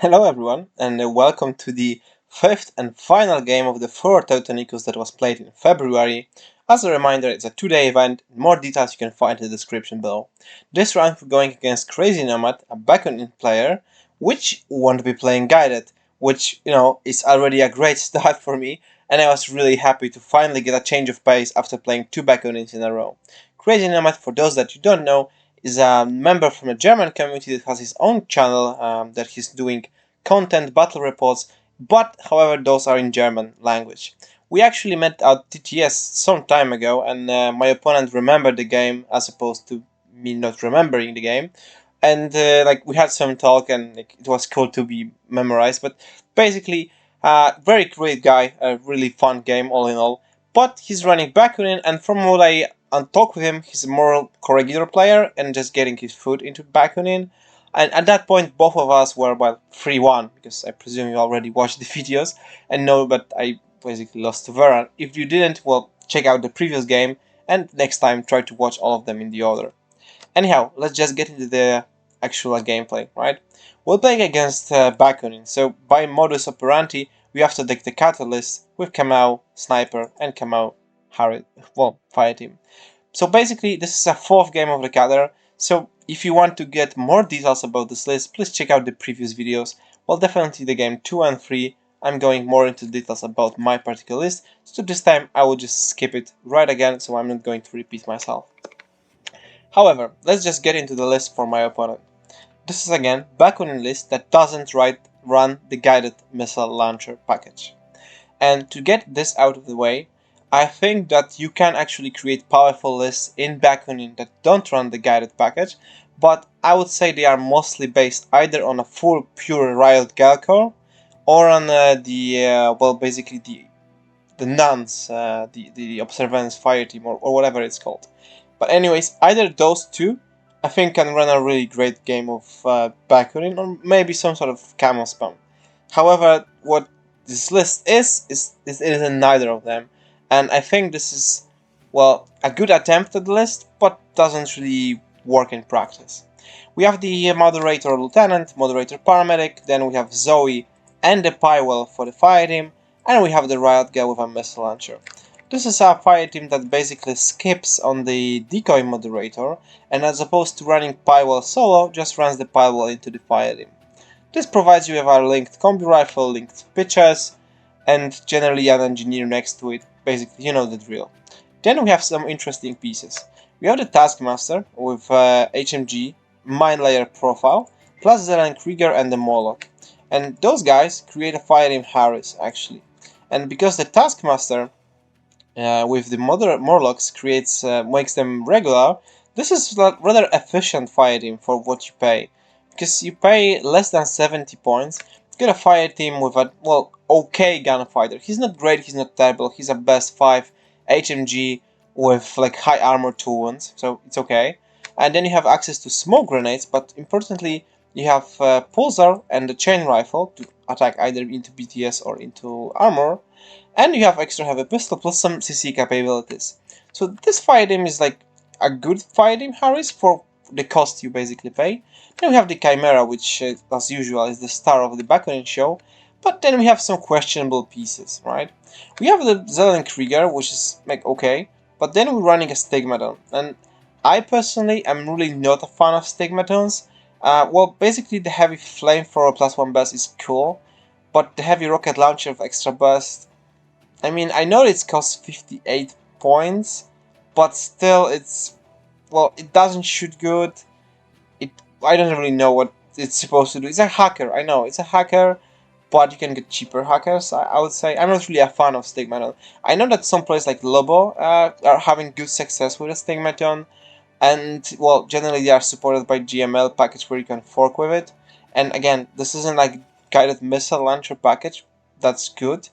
Hello everyone, and welcome to the fifth and final game of the Furor Teutonicus that was played in February. As a reminder, it's a 2-day event. More details you can find in the description below. This round we're going against Crazy Nomad, a Bakunin player, which won't be playing guided, which, is already a great start for me, and I was really happy to finally get a change of pace after playing two Bakunins in a row. Crazy Nomad, for those that you don't know, is a member from a German community that has his own channel that he's doing content battle reports, but however those are in German language. We actually met at TTS some time ago, and my opponent remembered the game as opposed to me not remembering the game, and we had some talk, and it was cool to be memorized. But basically, very great guy, a really fun game all in all. But he's running Bakunin, and from what I talk with him, he's a more regular player and just getting his foot into Bakunin. And at that point, both of us were, well, 3-1, because I presume you already watched the videos and know that I basically lost to Vera. If you didn't, well, check out the previous game, and next time try to watch all of them in the order. Anyhow, let's just get into the actual gameplay, right? We're playing against Bakunin, so by modus operandi, we have to take the Catalyst with Kamau, Sniper, and Kamau, Harry, well, Fire Team. So basically, this is a fourth game of the Gather, so if you want to get more details about this list, please check out the previous videos. Well, definitely the game 2 and 3, I'm going more into details about my particular list, so this time I will just skip it right again, so I'm not going to repeat myself. However, let's just get into the list for my opponent. This is again Bakunin list that doesn't run the guided missile launcher package. And to get this out of the way, I think that you can actually create powerful lists in Bakunin that don't run the guided package, but I would say they are mostly based either on a full pure Riot Galcore or on basically the nuns, the Observance Fire Team, or whatever it's called. But anyways, either those two, I think, can run a really great game of Bakunin, or maybe some sort of camo spam. However, what this list it isn't neither of them, and I think this is, well, a good attempt at the list, but doesn't really work in practice. We have the Moderator Lieutenant, Moderator Paramedic, then we have Zoe and the Pywell for the fire team, and we have the Riot Girl with a missile launcher. This is a fire team that basically skips on the decoy moderator, and as opposed to running Pywell solo, just runs the Pywell into the fire team. This provides you with a linked combi rifle, linked pitchers, and generally an engineer next to it. Basically, you know the drill. Then we have some interesting pieces. We have the Taskmaster with HMG, Mine Layer profile, plus Zelen Krieger and the Moloch. And those guys create a fire team Harris, actually. And because the Taskmaster with the Morlocks makes them regular, this is a rather efficient fire team for what you pay. Because you pay less than 70 points, get a fire team with a, well, okay gunfighter. He's not great, he's not terrible, he's a best 5 HMG with like high armor 2 wounds, so it's okay. And then you have access to smoke grenades, but importantly, you have Pulsar and the chain rifle to attack either into BTS or into armor, and you have extra heavy pistol plus some CC capabilities. So this fire team is like a good fire team Harris for the cost you basically pay. Then we have the Chimera, which as usual is the star of the Bakunin show, but then we have some questionable pieces, right? We have the Zelen Krieger, which is like okay, but then we're running a Stigmaton, and I personally am really not a fan of Stigmatons. Well, basically the heavy flamethrower plus 1 burst is cool, but the heavy rocket launcher with extra burst, I mean, I know it costs 58 points, but still it's, well, it doesn't shoot good. I don't really know what it's supposed to do. It's a hacker, I know, it's a hacker, but you can get cheaper hackers, I would say. I'm not really a fan of Stigmaton. I know that some players like Lobo are having good success with a Stigmaton, and, well, generally they are supported by GML package where you can fork with it. And again, this isn't like guided missile launcher package, that's good,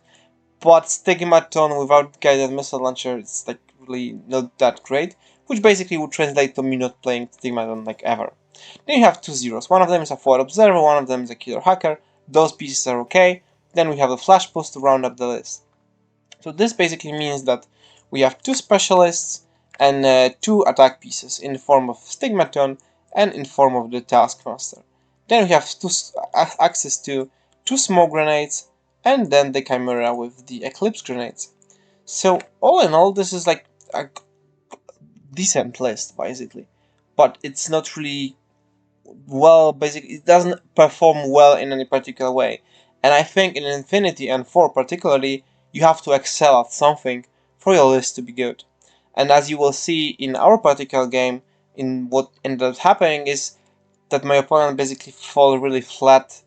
but Stigmaton without guided missile launcher, it's like really not that great, which basically would translate to me not playing Stigmaton like ever. Then you have two zeros. One of them is a forward observer, one of them is a killer hacker. Those pieces are okay. Then we have the flash post to round up the list. So this basically means that we have two specialists and two attack pieces in the form of Stigmaton and in form of the Taskmaster. Then we have access to 2 smoke grenades, and then the Chimera with the Eclipse grenades. So all in all, this is like a decent list basically, but it's not really well. Basically, it doesn't perform well in any particular way. And I think in Infinity and 4 particularly, you have to excel at something for your list to be good. And as you will see in our particular game, in what ended up happening is that my opponent basically fall really flat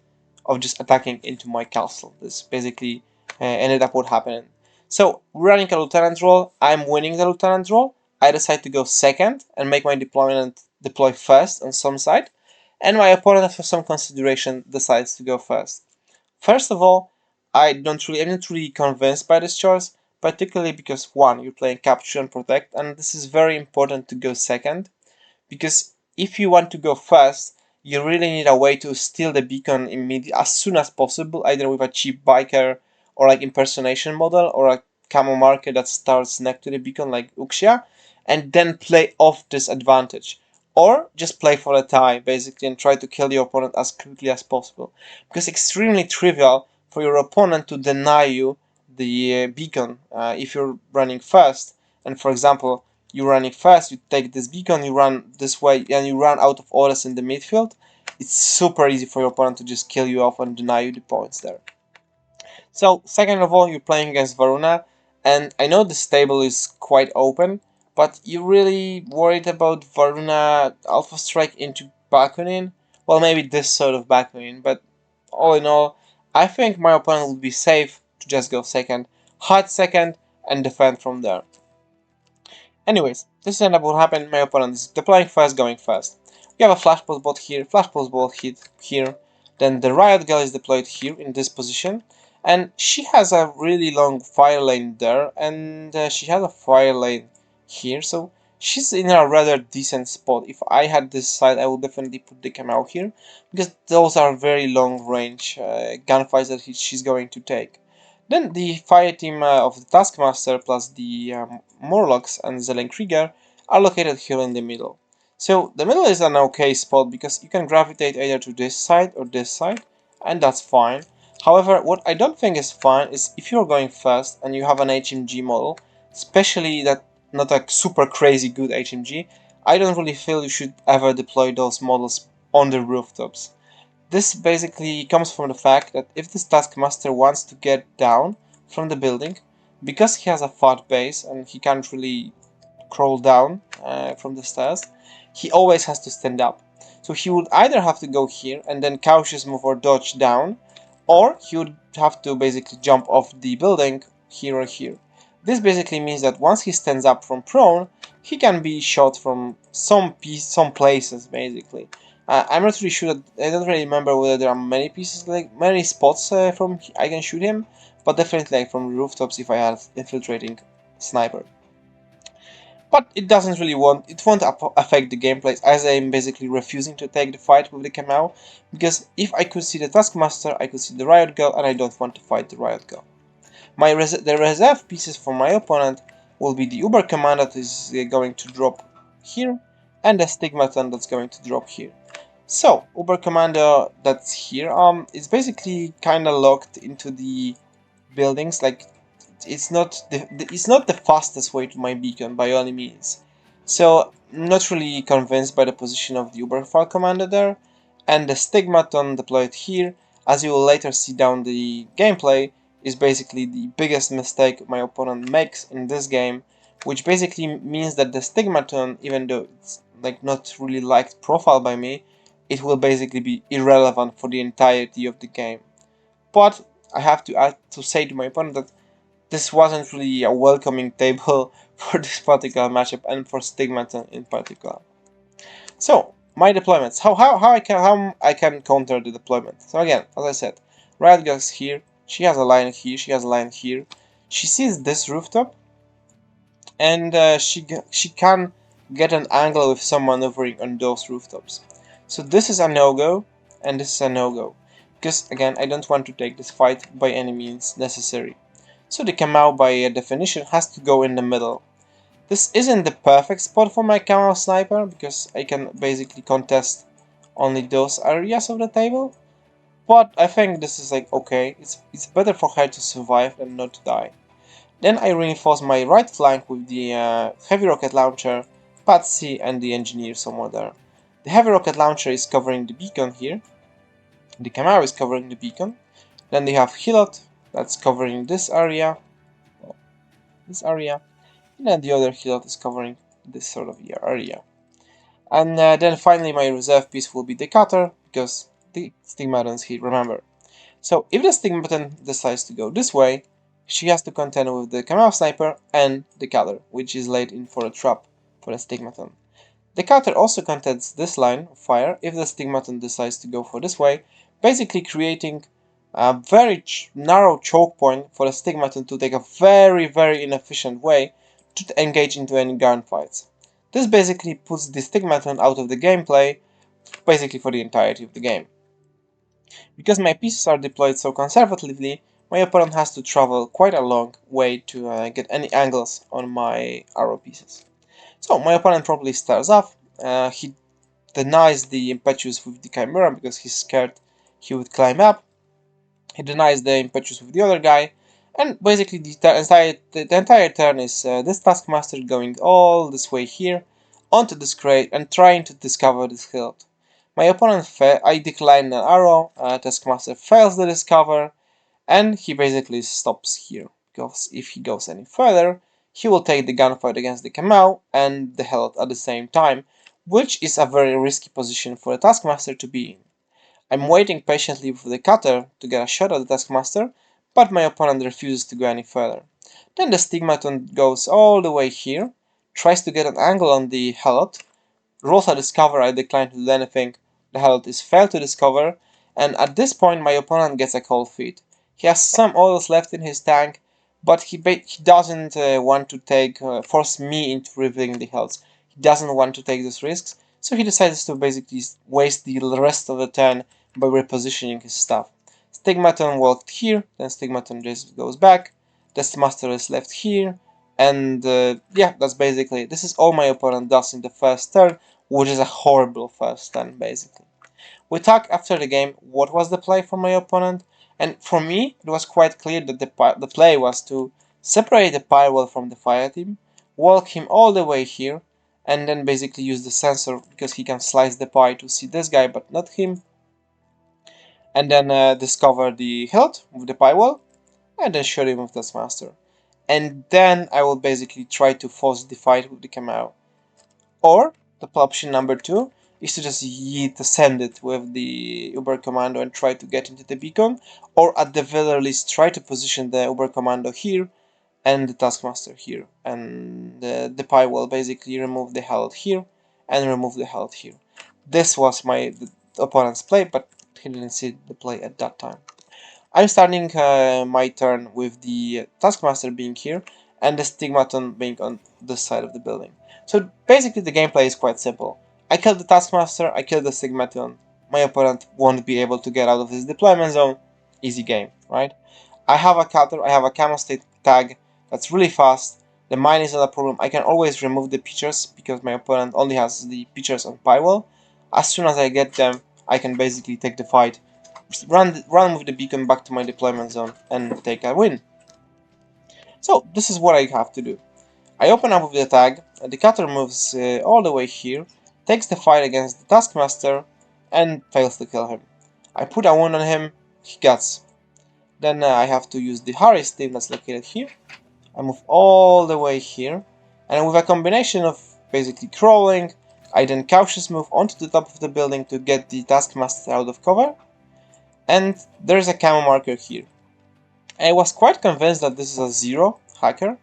of just attacking into my castle. This basically ended up what happened. So running a lieutenant role, I'm winning the lieutenant role. I decide to go second and make my deployment deploy first on some side, and my opponent, for some consideration, decides to go first. First of all, I'm not really convinced by this choice, particularly because one, you're playing capture and protect, and this is very important to go second, because if you want to go fast, you really need a way to steal the beacon as soon as possible, either with a cheap biker or like impersonation model or a camo marker that starts next to the beacon like Uxia, and then play off this advantage. Or just play for a tie, basically, and try to kill your opponent as quickly as possible. Because it's extremely trivial for your opponent to deny you the beacon if you're running fast. And for example, you're running fast, you take this beacon, you run this way, and you run out of orders in the midfield, it's super easy for your opponent to just kill you off and deny you the points there. So, second of all, you're playing against Varuna, and I know this table is quite open, but you're really worried about Varuna Alpha Strike into Bakunin? Well, maybe this sort of Bakunin, but all in all, I think my opponent would be safe to just go second, hard second, and defend from there. Anyways, this ended up what happened. My opponent is deploying first, going first. We have a flash pulse bot here, flash pulse bot hit here. Then the riot girl is deployed here in this position, and she has a really long fire lane there, and she has a fire lane here, so she's in a rather decent spot. If I had this side, I would definitely put the Kamau here, because those are very long range gunfights that she's going to take. Then the fire team of the Taskmaster plus the Morlocks and Zellenkrieger are located here in the middle. So the middle is an okay spot because you can gravitate either to this side or this side, and that's fine. However, what I don't think is fine is if you're going fast and you have an HMG model, especially that not a super crazy good HMG, I don't really feel you should ever deploy those models on the rooftops. This basically comes from the fact that if this Taskmaster wants to get down from the building, because he has a fat base and he can't really crawl down from the stairs, he always has to stand up. So he would either have to go here and then cautious move or dodge down, or he would have to basically jump off the building here or here. This basically means that once he stands up from prone, he can be shot from some places basically. I'm not really sure. I don't really remember whether there are many pieces, like many spots from I can shoot him, but definitely like from rooftops if I have infiltrating sniper. But it doesn't really won't affect the gameplay, as I'm basically refusing to take the fight with the Kamau, because if I could see the Taskmaster, I could see the Riot Girl, and I don't want to fight the Riot Girl. The reserve pieces for my opponent will be the Uber Command that is going to drop here, and the Stigmaton that's going to drop here. So, Uber Commander that's here, is basically kinda locked into the buildings, like it's not the fastest way to my beacon by any means. So, not really convinced by the position of the Uberfall commander there, and the Stigmaton deployed here, as you will later see down the gameplay, is basically the biggest mistake my opponent makes in this game, which basically means that the Stigmaton, even though it's like not really liked profile by me, it will basically be irrelevant for the entirety of the game. But I have to say to my opponent that this wasn't really a welcoming table for this particular matchup and for Stigmaton in particular. So, my deployments. How I can counter the deployment. So again, as I said, Riot Girl's here, she has a line here, she has a line here. She sees this rooftop, and she can get an angle with some maneuvering on those rooftops. So this is a no-go, and this is a no-go. Because, again, I don't want to take this fight by any means necessary. So the Kamau, by definition, has to go in the middle. This isn't the perfect spot for my Kamau sniper, because I can basically contest only those areas of the table. But I think this is like okay, it's better for her to survive than not to die. Then I reinforce my right flank with the heavy rocket launcher, Patsy, and the engineer somewhere there. The heavy rocket launcher is covering the beacon here. The Camaro is covering the beacon. Then they have Hilot that's covering this area, and then the other Hilot is covering this sort of area. And then finally my reserve piece will be the cutter, because the stigmatons here, remember. So if the stigmaton decides to go this way, she has to contend with the Camaro sniper and the cutter, which is laid in for a trap for the stigmaton. The cutter also contends this line of fire if the stigmaton decides to go for this way, basically creating a very narrow choke point for the stigmaton to take a very inefficient way to engage into any gunfights. This basically puts the stigmaton out of the gameplay, basically for the entirety of the game. Because my pieces are deployed so conservatively, my opponent has to travel quite a long way to get any angles on my arrow pieces. So my opponent probably starts off, he denies the impetus with the Chimera because he's scared he would climb up, he denies the impetus with the other guy, and basically the entire turn is this Taskmaster going all this way here, onto this crate and trying to discover this hilt. My opponent I decline an arrow, Taskmaster fails the discover, and he basically stops here, because if he goes any further, he will take the gunfight against the Kamau and the Hilt at the same time, which is a very risky position for a Taskmaster to be in. I'm waiting patiently for the cutter to get a shot at the Taskmaster, but my opponent refuses to go any further. Then the Stigmaton goes all the way here, tries to get an angle on the Helot, rolls a discover, I decline to do anything, the Helot is failed to discover, and at this point my opponent gets a cold feet. He has some oils left in his tank, but he doesn't want to force me into revealing the health. He doesn't want to take those risks, so he decides to basically waste the rest of the turn by repositioning his stuff. Stigmaton walked here, then Stigmaton just goes back, Master is left here, and yeah, that's basically it. This is all my opponent does in the first turn, which is a horrible first turn, basically. We talked after the game what was the play for my opponent, and for me it was quite clear that the play was to separate the Pyrewall from the fire team, walk him all the way here, and then basically use the sensor because he can slice the pie to see this guy but not him, and then discover the hilt with the Pyrewall, and then shoot him with the Master. And then I will basically try to force the fight with the Camaro. Or, the option number 2 is to just send it with the Uber Commando and try to get into the beacon, or at the very least try to position the Uber Commando here and the Taskmaster here, and the Pi will basically remove the health here and remove the health here. This was the opponent's play, but he didn't see the play at that time. I'm starting my turn with the Taskmaster being here and the Stigmaton being on this side of the building. So basically the gameplay is quite simple. I kill the Taskmaster, I kill the Stigmaton, my opponent won't be able to get out of his deployment zone, easy game, right? I have a cutter, I have a camo state tag that's really fast, the mine is not a problem, I can always remove the pictures because my opponent only has the pictures on Pywall. As soon as I get them, I can basically take the fight, run with the beacon back to my deployment zone and take a win. So this is what I have to do. I open up with the tag, the cutter moves all the way here, takes the fight against the Taskmaster and fails to kill him. I put a wound on him, he guts. Then I have to use the Harris team that's located here. I move all the way here, and with a combination of basically crawling, I then cautious move onto the top of the building to get the Taskmaster out of cover, and there's a camo marker here. I was quite convinced that this is a zero hacker,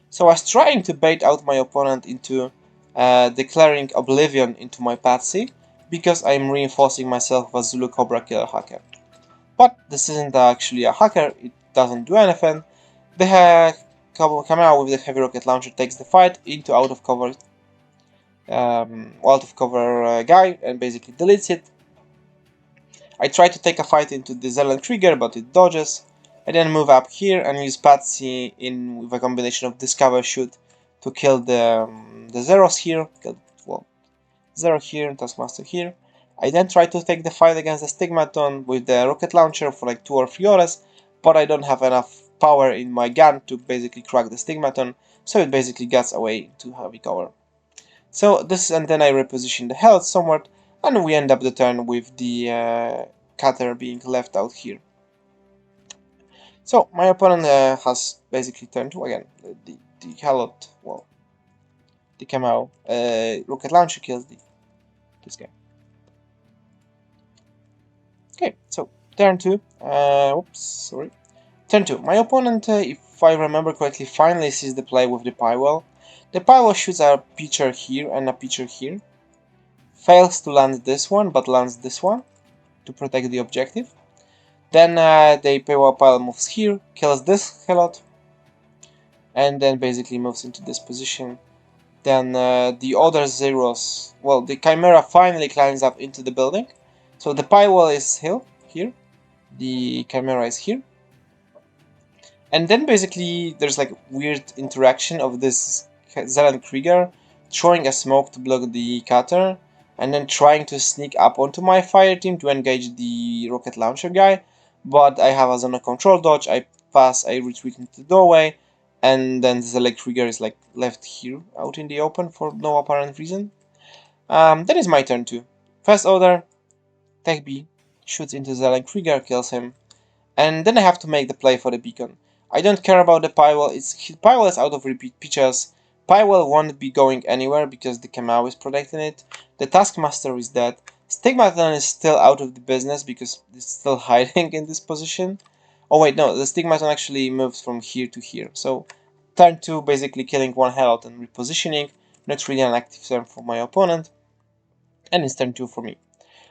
so I was trying to bait out my opponent into declaring Oblivion into my patsy, because I'm reinforcing myself as Zulu Cobra Killer hacker. But this isn't actually a hacker, it doesn't do anything. The camera with the heavy rocket launcher takes the fight into out of cover guy and basically deletes it. I try to take a fight into the Zelen Trigger, but it dodges. I then move up here and use Patsy with a combination of Discover Shoot to kill the Zeros here. Zero here, Taskmaster here. I then tried to take the fight against the Stigmaton with the rocket launcher for like 2 or 3 hours, but I don't have enough power in my gun to basically crack the Stigmaton, so it basically gets away to heavy cover. So this, and then I reposition the health somewhat, and we end up the turn with the cutter being left out here. So my opponent has basically turned to, again, the Halot, well, the Camel rocket launcher kills this guy. Okay, so turn 2, oops, sorry. Turn 2, my opponent, if I remember correctly, finally sees the play with the Pywell. The Pywell shoots a pitcher here and a pitcher here. Fails to land this one, but lands this one to protect the objective. Then the Pywell moves here, kills this Helot, and then basically moves into this position. Then the other zeros, well, the Chimera finally climbs up into the building. So the Pywell is here, the Chimera is here. And then basically there's like weird interaction of this Zelen Krieger throwing a smoke to block the cutter, and then trying to sneak up onto my fire team to engage the rocket launcher guy. But I have a zone of control dodge, I pass, I retreat into the doorway, and then the Zelen Krieger is like left here out in the open for no apparent reason. That is my turn too. First order, Tech B shoots into Zelen Krieger, kills him. And then I have to make the play for the beacon. I don't care about the Pywell, Pywell is out of repeat pitches. Pywell won't be going anywhere because the Kamau is protecting it. The Taskmaster is dead. Stigmaton is still out of the business because it's still hiding in this position. Oh wait, no, the Stigmaton actually moves from here to here. So turn 2 basically killing one Herald and repositioning. Not really an active turn for my opponent. And it's turn 2 for me.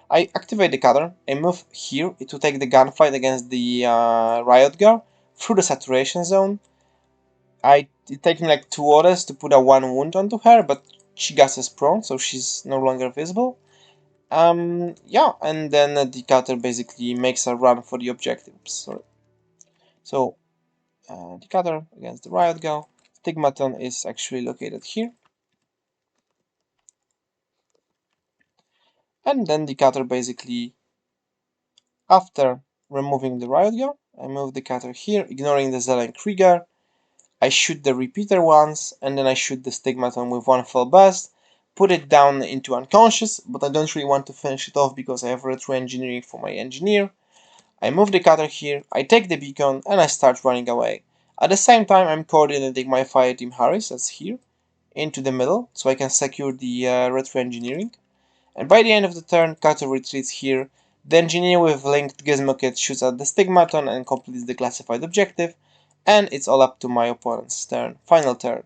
I activate the cutter, I move here to take the gunfight against the Riot Girl through the saturation zone. It takes me like 2 orders to put a 1 wound onto her, but she gasses prone, so she's no longer visible. Yeah, and then the cutter basically makes a run for the objective. Sorry. So, the cutter against the Riot Girl. Stigmaton is actually located here. And then the cutter basically, after removing the Riot Girl, I move the cutter here, ignoring the Zelen Krieger. I shoot the repeater once, and then I shoot the Stigmaton with one full burst, put it down into unconscious, but I don't really want to finish it off because I have retro engineering for my engineer. I move the cutter here, I take the beacon, and I start running away. At the same time, I'm coordinating my fire team Harris, that's here, into the middle, so I can secure the retro engineering. And by the end of the turn, cutter retreats here. The engineer with linked Gizmo kit shoots at the Stigmaton and completes the classified objective, and it's all up to my opponent's turn, final turn.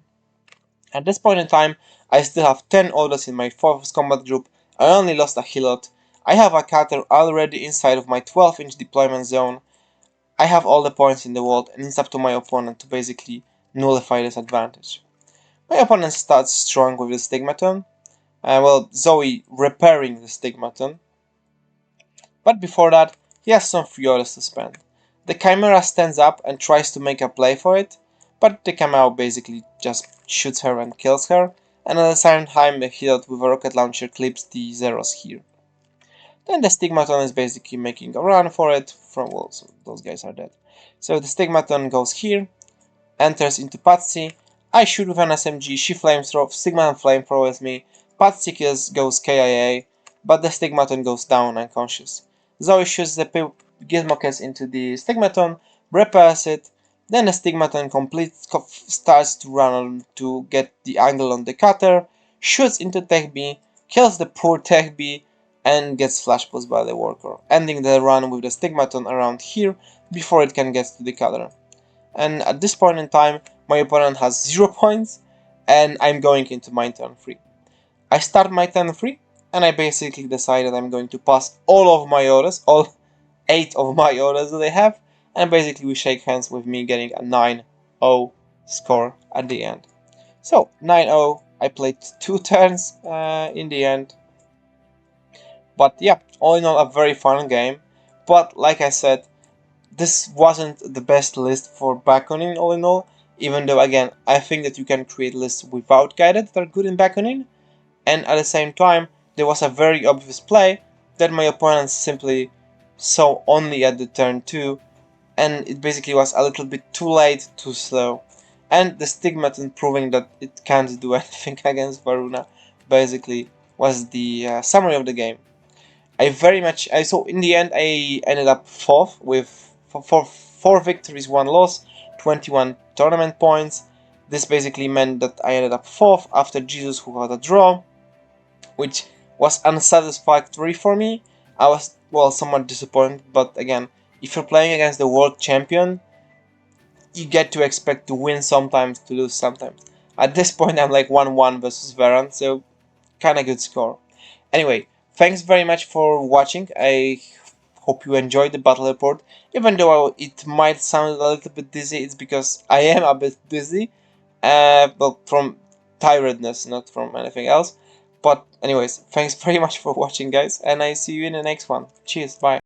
At this point in time, I still have 10 orders in my 4th combat group, I only lost a Hilot, I have a cutter already inside of my 12-inch deployment zone, I have all the points in the world, and it's up to my opponent to basically nullify this advantage. My opponent starts strong with the Stigmaton, well, Zoe repairing the Stigmaton, but before that, he has some Furors to spend. The Chimera stands up and tries to make a play for it, but the Chimera basically just shoots her and kills her, and at the same time the Hilot with a rocket launcher clips the Zeros here. Then the Stigmaton is basically making a run for it, well, so those guys are dead. So the Stigmaton goes here, enters into Patsy, I shoot with an SMG, she flamethrows, Stigmaton flamethrowers me, Patsy goes KIA, but the Stigmaton goes down unconscious. Zoe shoots the Gizmo into the Stigmaton, repairs it, then the Stigmaton starts to run to get the angle on the cutter, shoots into Tech B, kills the poor Tech B, and gets flash post by the worker, ending the run with the Stigmaton around here before it can get to the cutter. And at this point in time, my opponent has 0 points, and I'm going into my turn 3. I start my turn 3, and I basically decided I'm going to pass all of my orders, all 8 of my orders that I have, and basically we shake hands with me getting a 9-0 score at the end. So 9-0, I played 2 turns in the end, but yeah, all in all a very fun game, but like I said, this wasn't the best list for Bakunin all in all, even though again, I think that you can create lists without guided that are good in Bakunin, and at the same time, there was a very obvious play that my opponent simply saw only at the turn 2, and it basically was a little bit too late, too slow. And the stigmaton proving that it can't do anything against Varuna basically was the summary of the game. So in the end I ended up 4th with 4 victories, 1 loss, 21 tournament points. This basically meant that I ended up 4th after Jesus, who had a draw, which was unsatisfactory for me. I was, well, somewhat disappointed, but again, if you're playing against the world champion, you get to expect to win sometimes, to lose sometimes. At this point, I'm like 1-1 versus Varan, so kinda good score. Anyway, thanks very much for watching. I hope you enjoyed the battle report. Even though it might sound a little bit dizzy, it's because I am a bit dizzy. Well, from tiredness, not from anything else. But anyways, thanks very much for watching, guys, and I see you in the next one. Cheers, bye.